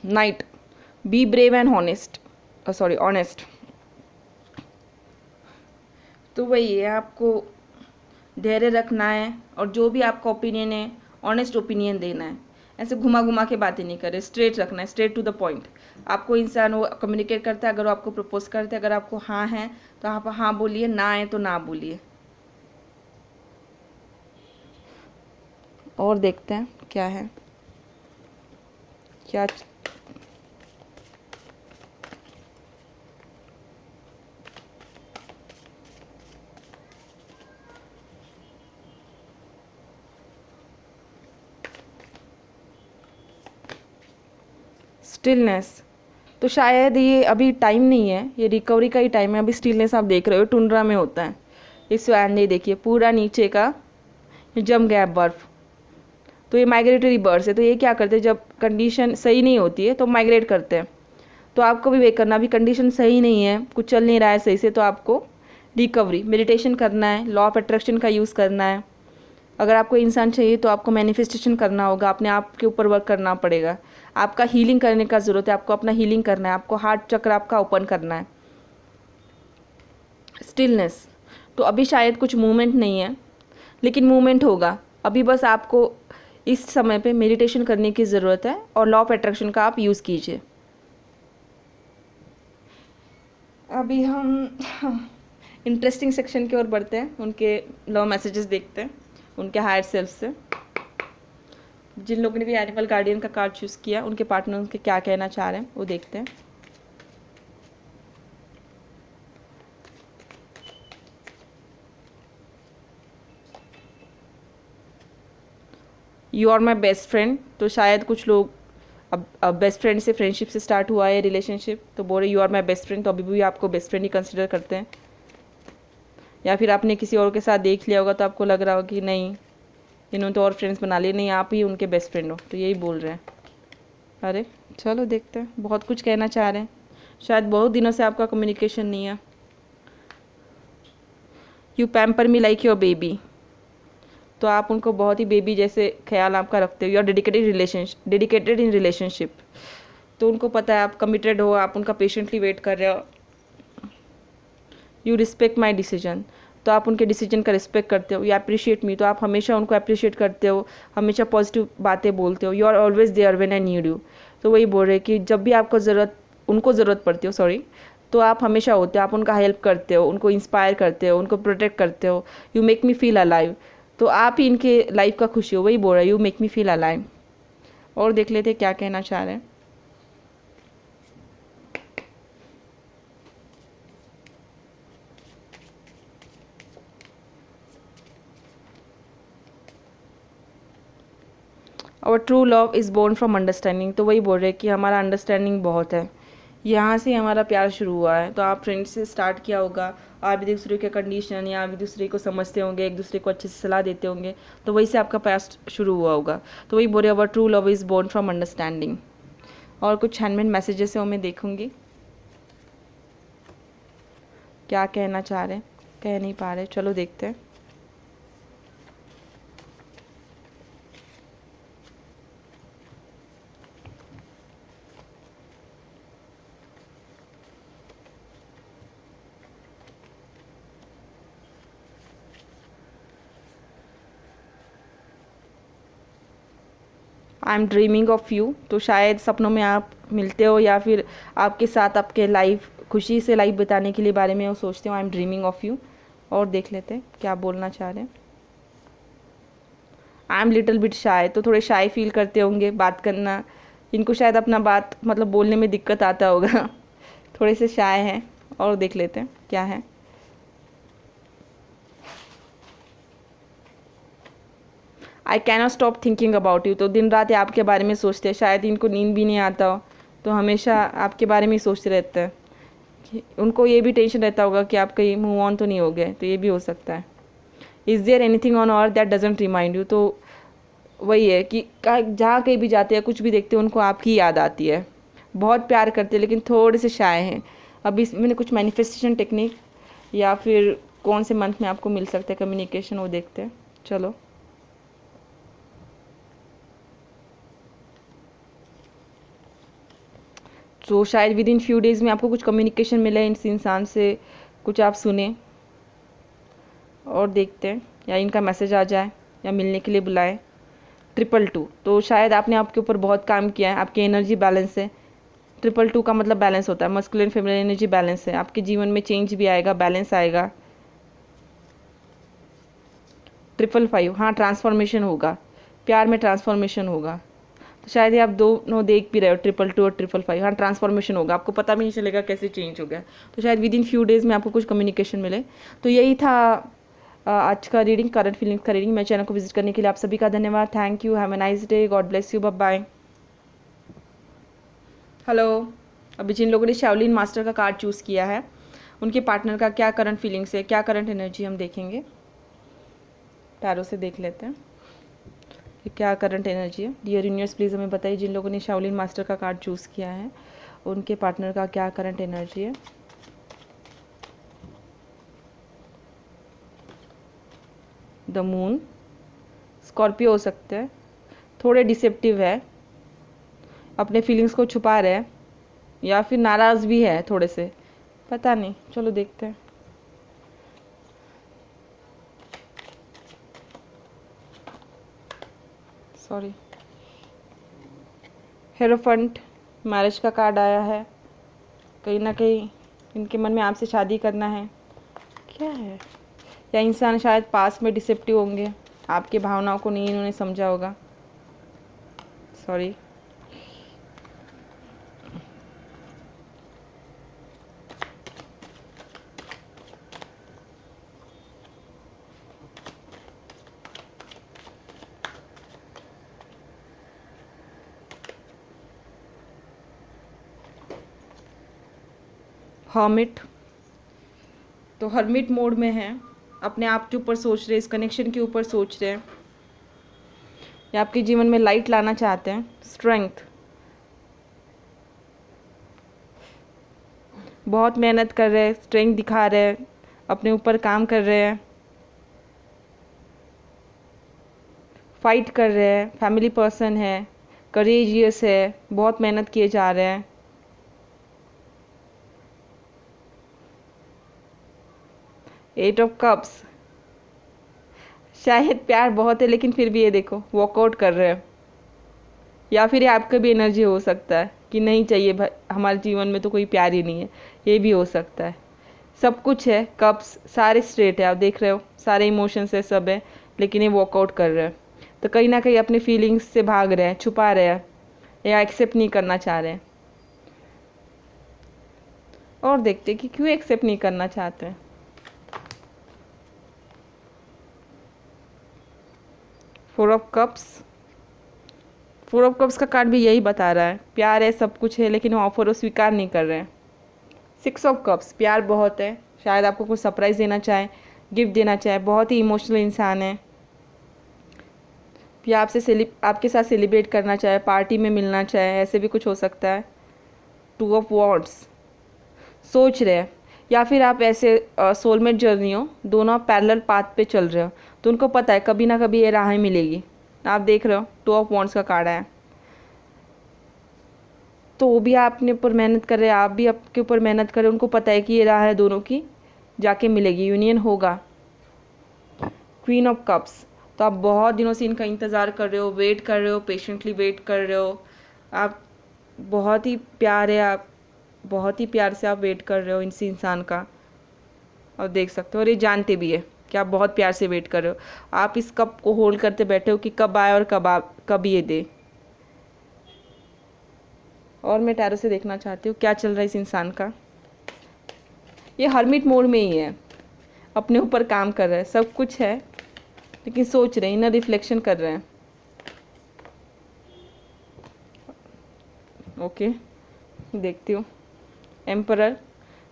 Night, be brave and honest, sorry honest. तो वही है, आपको धैर्य रखना है और जो भी आपका ओपिनियन है ऑनेस्ट ओपिनियन देना है। ऐसे घुमा घुमा के बातें नहीं करे, स्ट्रेट रखना है, स्ट्रेट टू द पॉइंट। आपको इंसान वो कम्युनिकेट करता है, अगर वो आपको प्रपोज करते हैं, अगर आपको हाँ है तो आप हाँ बोलिए, ना है तो ना बोलिए। और देखते हैं क्या है, क्या स्टिलनेस। तो शायद ये अभी टाइम नहीं है, ये रिकवरी का ही टाइम है। अभी स्टिलनेस आप देख रहे हो टुंड्रा में होता है। इस नहीं देखिए पूरा नीचे का जम गया बर्फ़। तो ये माइग्रेटरी बर्ड्स है। तो ये क्या करते हैं, जब कंडीशन सही नहीं होती है तो माइग्रेट करते हैं। तो आपको भी वेट करना, अभी कंडीशन सही नहीं है, कुछ चल नहीं रहा है सही से, तो आपको रिकवरी मेडिटेशन करना है, लॉ ऑफ अट्रैक्शन का यूज़ करना है। अगर आपको इंसान चाहिए तो आपको मैनिफेस्टेशन करना होगा, अपने आप के ऊपर वर्क करना पड़ेगा। आपका हीलिंग करने का ज़रूरत है, आपको अपना हीलिंग करना है, आपको हार्ट चक्र आपका ओपन करना है। स्टिलनेस, तो अभी शायद कुछ मूवमेंट नहीं है, लेकिन मूवमेंट होगा। अभी बस आपको इस समय पे मेडिटेशन करने की ज़रूरत है और लॉ ऑफ अट्रैक्शन का आप यूज़ कीजिए। अभी हम इंटरेस्टिंग सेक्शन की ओर बढ़ते हैं, उनके लव मैसेजेस देखते हैं उनके हायर सेल्फ से। जिन लोगों ने भी एनिमल गार्डियन का कार्ड चूज़ किया, उनके पार्टनर उनके क्या कहना चाह रहे हैं वो देखते हैं। You are my best friend. तो शायद कुछ लोग अब बेस्ट फ्रेंड से फ्रेंडशिप से स्टार्ट हुआ है रिलेशनशिप, तो बोल रहे you are my best friend. तो अभी भी आपको बेस्ट फ्रेंड ही कंसिडर करते हैं, या फिर आपने किसी और के साथ देख लिया होगा तो आपको लग रहा होगा कि नहीं इन्होंने तो और फ्रेंड्स बना लिए, नहीं आप ही उनके बेस्ट फ्रेंड हो। तो यही बोल रहे हैं। अरे चलो देखते हैं, बहुत कुछ कहना चाह रहे हैं, शायद बहुत दिनों से आपका कम्युनिकेशन नहीं है। You pamper me like your baby. तो आप उनको बहुत ही बेबी जैसे ख्याल आपका रखते हो। You are dedicated in relationship. तो उनको पता है आप कमिटेड हो, आप उनका पेशेंटली वेट कर रहे हो। You respect my decision. तो आप उनके डिसीजन का रिस्पेक्ट करते हो। यू अप्रिशिएट मी। तो आप हमेशा उनको अप्रिशिएट करते हो, हमेशा पॉजिटिव बातें बोलते हो। You are always there when I need you. तो वही बोल रहे कि जब भी आपको उनको ज़रूरत पड़ती हो, तो आप हमेशा होते हो, आप उनका हेल्प करते हो, उनको इंस्पायर करते हो, उनको प्रोटेक्ट करते हो। You make me feel alive. तो आप ही इनके लाइफ का खुशी हो, वही बोल रहा है you make me feel alive. और देख लेते क्या कहना चाह रहे हैं। और true love is born from understanding. तो वही बोल रहे हैं कि हमारा अंडरस्टैंडिंग बहुत है, यहाँ से हमारा प्यार शुरू हुआ है। तो आप फ्रेंड से स्टार्ट किया होगा, आप एक दूसरे के कंडीशन या एक दूसरे को समझते होंगे, एक दूसरे को अच्छे से सलाह देते होंगे, तो वही से आपका प्यार शुरू हुआ होगा। तो वही बोल रहे हैं true love is born from understanding. और कुछ हैंडमेड मैसेजेस है वो मैं देखूँगी क्या कहना चाह रहे हैं, कह नहीं पा रहे, चलो देखते हैं। I am dreaming of you. तो शायद सपनों में आप मिलते हो, या फिर आपके साथ आपके लाइफ खुशी से लाइफ बिताने के लिए बारे में वो सोचते हो। I am dreaming of you. और देख लेते हैं क्या बोलना चाह रहे हैं। आई एम लिटिल बिट शाय। तो थोड़े शाय फील करते होंगे बात करना, इनको शायद अपना बात मतलब बोलने में दिक्कत आता होगा थोड़े से शाय हैं। और देख लेते हैं क्या है। I cannot stop thinking about you. तो दिन रात ये आपके बारे में सोचते हैं, शायद इनको नींद भी नहीं आता हो, तो हमेशा आपके बारे में ही सोचते रहते हैं। उनको ये भी टेंशन रहता होगा कि आप कहीं मूव ऑन तो नहीं हो गए, तो ये भी हो सकता है। Is there anything on earth that doesn't remind you. तो वही है कि जहाँ कहीं भी जाते हैं, कुछ भी देखते हैं, उनको आपकी याद आती है। बहुत प्यार करते हैं लेकिन थोड़े से शाय हैं, अभी इसमें कुछ मैनिफेस्टेशन टेक्निक या फिर कौन से मंथ में आपको मिल सकता है कम्युनिकेशन, वो देखते हैं। चलो, तो शायद विद इन फ्यू डेज़ में आपको कुछ कम्युनिकेशन मिले इस इंसान से, कुछ आप सुने और देखते हैं, या इनका मैसेज आ जाए या मिलने के लिए बुलाए। 222, तो शायद आपने आपके ऊपर बहुत काम किया है, आपकी एनर्जी बैलेंस है। 222 का मतलब बैलेंस होता है, मस्कुलिन फेमिनिन एनर्जी बैलेंस है। आपके जीवन में चेंज भी आएगा, बैलेंस आएगा। 555, हाँ ट्रांसफॉर्मेशन होगा, प्यार में ट्रांसफॉर्मेशन होगा। तो शायद ये आप दोनों देख भी रहे हो, 222 और 555, हाँ ट्रांसफॉर्मेशन होगा, आपको पता भी नहीं चलेगा कैसे चेंज हो गया। तो शायद विद इन फ्यू डेज़ में आपको कुछ कम्युनिकेशन मिले। तो यही था आज का रीडिंग, करंट फीलिंग्स का रीडिंग। मेरे चैनल को विजिट करने के लिए आप सभी का धन्यवाद। Thank you, have a nice day, God bless you, bye bye. Hello, अभी जिन लोगों ने शाओलिन मास्टर का कार्ड चूज़ किया है, उनके पार्टनर का क्या करंट फीलिंग्स है, क्या करंट एनर्जी, हम देखेंगे। टैरो से देख लेते हैं कि क्या करंट एनर्जी है। डियर यूनिवर्स, प्लीज़ हमें बताइए, जिन लोगों ने शाओलिन मास्टर का कार्ड चूज़ किया है, उनके पार्टनर का क्या करंट एनर्जी है। द मून, स्कॉर्पियो हो सकते हैं, थोड़े डिसेप्टिव है, अपने फीलिंग्स को छुपा रहे हैं, या फिर नाराज़ भी है थोड़े से, पता नहीं। चलो देखते हैं। सॉरी, हेरोफंट, मैरिज का कार्ड आया है। कहीं ना कहीं इनके मन में आपसे शादी करना है, क्या है, या इंसान शायद पास में डिसेप्टिव होंगे, आपकी भावनाओं को नहीं इन्होंने समझा होगा। सॉरी, हर्मिट, तो हर्मिट मोड में है, अपने आप के ऊपर सोच रहे, इस कनेक्शन के ऊपर सोच रहे हैं, या आपके जीवन में लाइट लाना चाहते हैं। स्ट्रेंथ, बहुत मेहनत कर रहे हैं, स्ट्रेंथ दिखा रहे हैं, अपने ऊपर काम कर रहे हैं, फाइट कर रहे हैं, फैमिली पर्सन है, करेजियस है, बहुत मेहनत किए जा रहे हैं। एट ऑफ कप्स, शायद प्यार बहुत है लेकिन फिर भी ये देखो वॉकआउट कर रहे हैं, या फिर ये आपका भी एनर्जी हो सकता है कि नहीं चाहिए भाई, हमारे जीवन में तो कोई प्यार ही नहीं है, ये भी हो सकता है। सब कुछ है, कप्स सारे स्ट्रेट है, आप देख रहे हो, सारे इमोशंस है, सब है, लेकिन ये वॉकआउट कर रहे हैं। तो कहीं ना कहीं अपने फीलिंग्स से भाग रहे हैं, छुपा रहे हैं, या एक्सेप्ट नहीं करना चाह रहे हैं। और देखते हैं कि क्यों एक्सेप्ट नहीं करना चाहते हैं। फोर ऑफ कप्स का कार्ड भी यही बता रहा है, प्यार है, सब कुछ है, लेकिन वो ऑफर को स्वीकार नहीं कर रहे हैं। 6 ऑफ कप्स, प्यार बहुत है, शायद आपको कुछ सरप्राइज़ देना चाहे, गिफ्ट देना चाहे, बहुत ही इमोशनल इंसान है, या आपके साथ सेलिब्रेट करना चाहे, पार्टी में मिलना चाहे, ऐसे भी कुछ हो सकता है। 2 ऑफ वॉन्ड्स, सोच रहे हैं, या फिर आप ऐसे सोलमेट जर्नी हो, दोनों आप पैरेलल पाथ पे चल रहे हो, तो उनको पता है कभी ना कभी ये राहें मिलेगी। आप देख रहे हो 2 ऑफ वॉन्ड्स का कार्ड है, तो वो भी आपने ऊपर मेहनत कर रहे हैं, आप भी आपके ऊपर मेहनत कर रहे हैं, उनको पता है कि ये राह है दोनों की, जाके मिलेगी, यूनियन होगा। क्वीन ऑफ कप्स, तो आप बहुत दिनों से इनका इंतज़ार कर रहे हो, वेट कर रहे हो, पेशेंटली वेट कर रहे हो, आप बहुत ही प्यार है, आप बहुत ही प्यार से आप वेट कर रहे हो इस इंसान का, और देख सकते हो, और ये जानते भी है कि आप बहुत प्यार से वेट कर रहे हो। आप इस कप को होल्ड करते बैठे हो कि कब आए और कब ये दे। और मैं टैरो से देखना चाहती हूँ क्या चल रहा है इस इंसान का। ये हर्मिट मोड में ही है, अपने ऊपर काम कर रहा है, सब कुछ है, लेकिन सोच रहे हैं, इनर रिफ्लेक्शन कर रहे हैं। ओके, देखती हूँ। एम्परर,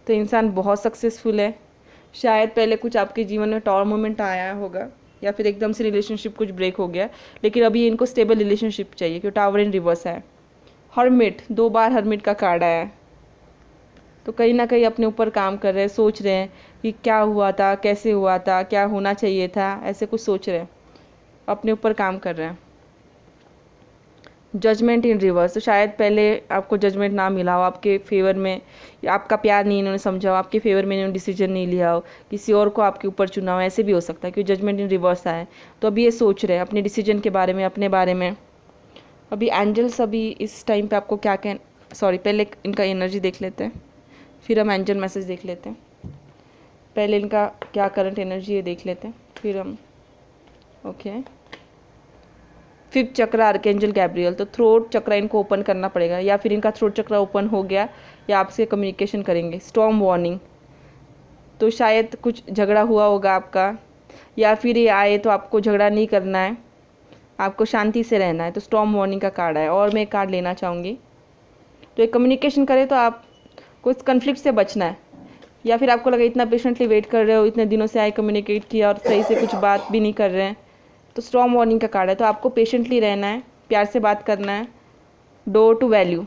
तो इंसान बहुत सक्सेसफुल है, शायद पहले कुछ आपके जीवन में टॉर मोमेंट आया होगा, या फिर एकदम से रिलेशनशिप कुछ ब्रेक हो गया, लेकिन अभी इनको स्टेबल रिलेशनशिप चाहिए, क्योंकि टावर इन रिवर्स है। हर्मिट, 2 बार हर्मिट का कार्ड आया है। तो कहीं ना कहीं अपने ऊपर काम कर रहे हैं, सोच रहे हैं कि क्या हुआ था, कैसे हुआ था, क्या होना चाहिए था, ऐसे कुछ सोच रहे हैं, अपने ऊपर काम कर रहे हैं। जजमेंट इन रिवर्स, तो शायद पहले आपको जजमेंट ना मिला हो आपके फेवर में, या आपका प्यार नहीं इन्होंने समझा हो, आपके फेवर में इन्होंने डिसीजन नहीं लिया हो, किसी और को आपके ऊपर चुना हो, ऐसे भी हो सकता है क्योंकि जजमेंट इन रिवर्स आए। तो अभी ये सोच रहे हैं अपने डिसीजन के बारे में, अपने बारे में। अभी एंजल्स अभी इस टाइम पे आपको क्या सॉरी, पहले इनका एनर्जी देख लेते हैं, फिर हम एंजल मैसेज देख लेते हैं। पहले इनका क्या करंट एनर्जी है देख लेते हैं, फिर हम ओके। फिफ्थ चक्र आर्कएंजल गैब्रियल, तो थ्रोट चक्र इनको ओपन करना पड़ेगा, या फिर इनका थ्रोट चक्र ओपन हो गया या आपसे कम्युनिकेशन करेंगे। स्टॉर्म वार्निंग, तो शायद कुछ झगड़ा हुआ होगा आपका, या फिर ये आए तो आपको झगड़ा नहीं करना है, आपको शांति से रहना है। तो स्टॉर्म वार्निंग का कार्ड है। और मैं एक कार्ड लेना चाहूँगी, तो एक कम्युनिकेशन करे तो आपको इस कन्फ्लिक्ट से बचना है, या फिर आपको लगा इतना पेशेंटली वेट कर रहे हो, इतने दिनों से आए कम्युनिकेट किया और सही से कुछ बात भी नहीं कर रहे हैं, तो स्टॉर्म वार्निंग का कार्ड है। तो आपको पेशेंटली रहना है, प्यार से बात करना है। डोर टू वैल्यू,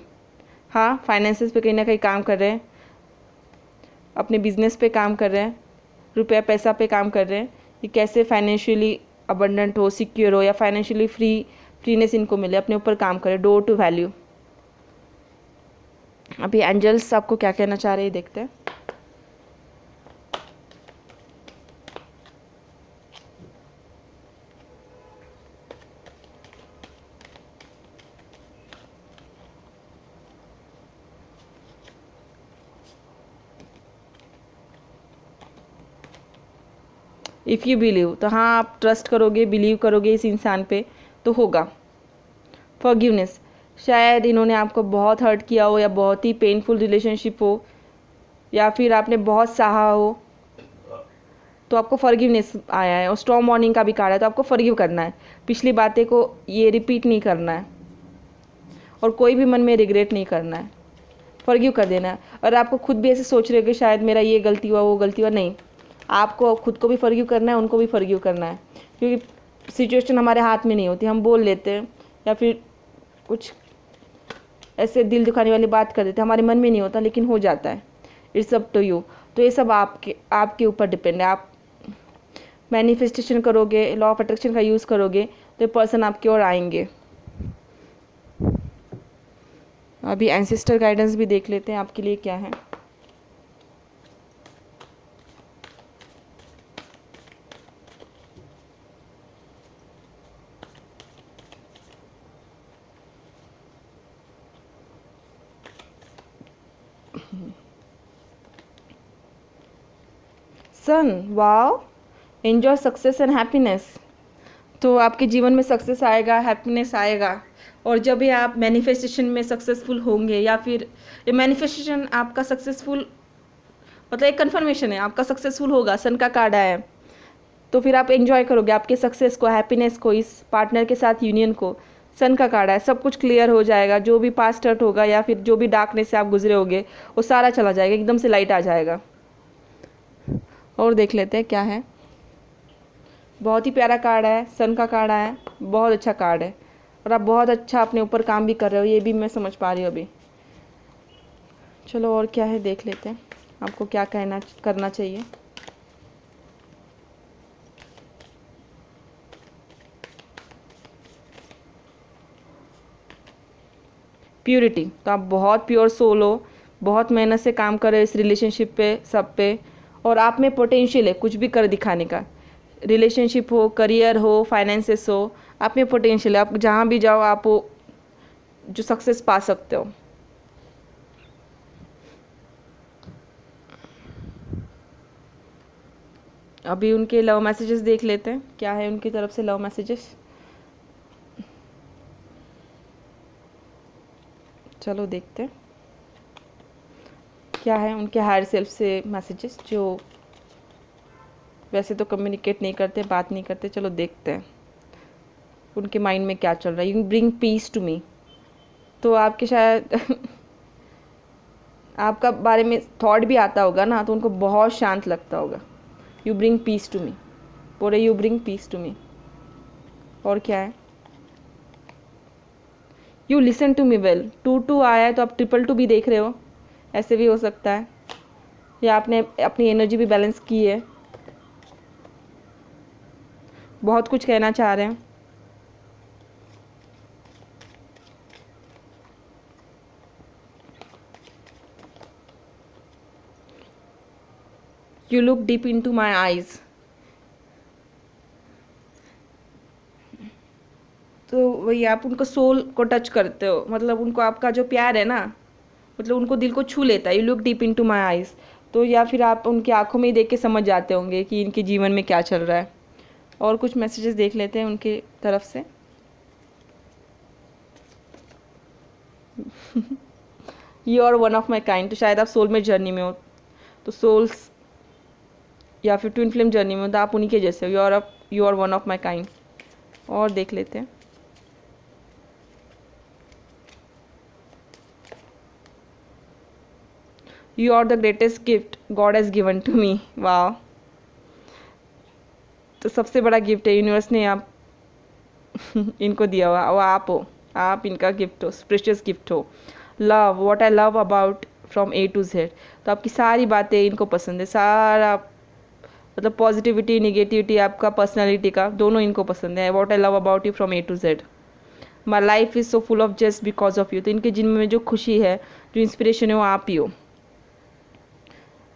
हाँ फाइनेंसेस पे कहीं ना कहीं काम कर रहे हैं, अपने बिजनेस पे काम कर रहे हैं, रुपया पैसा पे काम कर रहे हैं कि कैसे फाइनेंशियली अबंडेंट हो, सिक्योर हो, या फाइनेंशियली फ्रीनेस इनको मिले, अपने ऊपर काम करें। Door to value. अभी एंजल्स आपको क्या कहना चाह रहे हैं देखते हैं। इफ़ यू बिलीव, तो हाँ आप ट्रस्ट करोगे, बिलीव करोगे इस इंसान पे तो होगा। फॉरगिवनेस, शायद इन्होंने आपको बहुत हर्ट किया हो, या बहुत ही पेनफुल रिलेशनशिप हो, या फिर आपने बहुत सहा हो, तो आपको फॉरगिवनेस आया है। और स्टॉर्म वार्निंग का भी कार्ड है, तो आपको फॉरगिव करना है, पिछली बातें को ये रिपीट नहीं करना है, और कोई भी मन में रिग्रेट नहीं करना है, फॉरगिव कर देना है। और आपको खुद भी ऐसे सोच रहे हो कि शायद मेरा ये गलती हुआ, वो गलती हुआ, नहीं, आपको खुद को भी फॉरगिव करना है, उनको भी फॉरगिव करना है, क्योंकि सिचुएशन हमारे हाथ में नहीं होती, हम बोल लेते हैं या फिर कुछ ऐसे दिल दुखाने वाली बात कर देते हैं, हमारे मन में नहीं होता लेकिन हो जाता है। It's up to you. तो ये सब आपके ऊपर डिपेंड है। आप मैनिफेस्टेशन करोगे, लॉ ऑफ अट्रैक्शन का यूज़ करोगे, तो ये पर्सन आपकी ओर आएंगे। अभी एंसेस्टर गाइडेंस भी देख लेते हैं आपके लिए क्या है। Sun, wow, enjoy success and happiness. तो आपके जीवन में सक्सेस आएगा, हैप्पीनेस आएगा। और जब ये आप मैनिफेस्टेशन में सक्सेसफुल होंगे, या फिर ये मैनिफेस्टेशन आपका सक्सेसफुल, मतलब एक कन्फर्मेशन है आपका सक्सेसफुल होगा, सन का कार्ड आया है, तो फिर आप एंजॉय करोगे आपके सक्सेस को, हैप्पीनेस को, इस पार्टनर के साथ यूनियन को। सन का कार्ड है, सब कुछ क्लियर हो जाएगा, जो भी पास्ट हर्ट होगा या फिर जो भी डार्कनेस से आप गुजरे होगे वो सारा चला जाएगा, एकदम से लाइट आ जाएगा। और देख लेते हैं क्या है। बहुत ही प्यारा कार्ड है, सन का कार्ड आया है, बहुत अच्छा कार्ड है, और आप बहुत अच्छा अपने ऊपर काम भी कर रहे हो, ये भी मैं समझ पा रही हूँ अभी। चलो और क्या है देख लेते हैं, आपको क्या करना चाहिए। प्योरिटी, तो आप बहुत प्योर सोल हो, बहुत मेहनत से काम कर रहे हो इस रिलेशनशिप पे, सब पे, और आप में पोटेंशियल है कुछ भी कर दिखाने का। रिलेशनशिप हो, करियर हो, फाइनेंसेस हो, आप में पोटेंशियल है, आप जहाँ भी जाओ आप वो जो सक्सेस पा सकते हो। अभी उनके लव मैसेजेस देख लेते हैं, क्या है उनकी तरफ से लव मैसेजेस। चलो देखते हैं क्या है उनके हायर सेल्फ से मैसेजेस, जो वैसे तो कम्युनिकेट नहीं करते, बात नहीं करते। चलो देखते हैं उनके माइंड में क्या चल रहा है। You bring peace to me, तो आपके शायद आपका बारे में थॉट भी आता होगा ना, तो उनको बहुत शांत लगता होगा। You bring peace to me, बोले you bring peace to me. और क्या है, you listen to me well. 2 2 आया है, तो आप 2 2 भी देख रहे हो, ऐसे भी हो सकता है, या आपने अपनी एनर्जी भी बैलेंस की है, बहुत कुछ कहना चाह रहे हैं। You look deep into my eyes. तो वही आप उनको सोल को टच करते हो, मतलब उनको आपका जो प्यार है ना, मतलब उनको दिल को छू लेता है। You look deep into my eyes. तो या फिर आप उनकी आंखों में ही देख के समझ जाते होंगे कि इनके जीवन में क्या चल रहा है। और कुछ मैसेजेस देख लेते हैं उनकी तरफ से। You are one of my kind. तो शायद आप सोलमेट जर्नी में हो, तो सोल्स या फिर ट्विन फ्लेम जर्नी में हो, तो आप उन्हीं के जैसे हो। You are one of my kind. और देख लेते हैं। You are the greatest gift God has given to me. वाह, तो सबसे बड़ा गिफ्ट है यूनिवर्स ने आप इनको दिया हुआ, और आप हो, आप इनका गिफ्ट हो, प्रेशियस गिफ्ट हो। Love, what I love about from A to Z. तो आपकी सारी बातें इनको पसंद है, सारा मतलब पॉजिटिविटी निगेटिविटी आपका पर्सनालिटी का दोनों इनको पसंद है। What I love about you from A to Z. My life is so full of just because of you. तो इनके जिनमें में जो खुशी है, जो इंस्पिरेशन है, वो आप ही हो।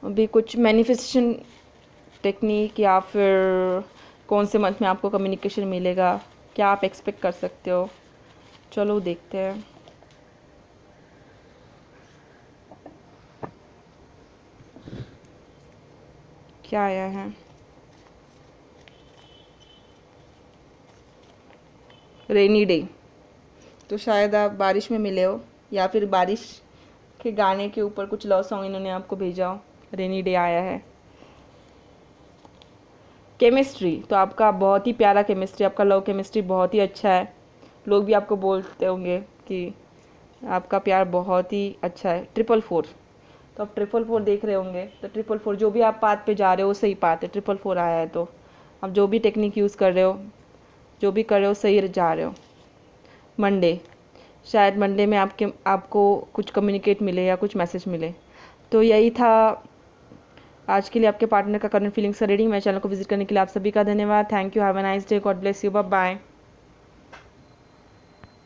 अभी कुछ मैनिफेस्टेशन टेक्निक, या फिर कौन से मंथ में आपको कम्युनिकेशन मिलेगा, क्या आप एक्सपेक्ट कर सकते हो, चलो देखते हैं। क्या आया है? Rainy day. तो शायद आप बारिश में मिले हो, या फिर बारिश के गाने के ऊपर कुछ लव सॉन्ग इन्होंने आपको भेजा हो। रेनी डे आया है। केमिस्ट्री, तो आपका बहुत ही प्यारा केमिस्ट्री, आपका लव केमिस्ट्री बहुत ही अच्छा है। लोग भी आपको बोलते होंगे कि आपका प्यार बहुत ही अच्छा है। 444, तो आप 444 देख रहे होंगे। तो 444 जो भी आप पाथ पे जा रहे हो वो सही पाथ है। 444 आया है, तो आप जो भी टेक्निक यूज़ कर रहे हो, जो भी कर रहे हो, सही जा रहे हो। मंडे, शायद मंडे में आपको कुछ कम्युनिकेट मिले या कुछ मैसेज मिले। तो यही था आज के लिए आपके पार्टनर का करंट फीलिंग्स का रीडिंग। मेरे चैनल को विजिट करने के लिए आप सभी का धन्यवाद। Thank you, have a nice day, God bless you, bye bye.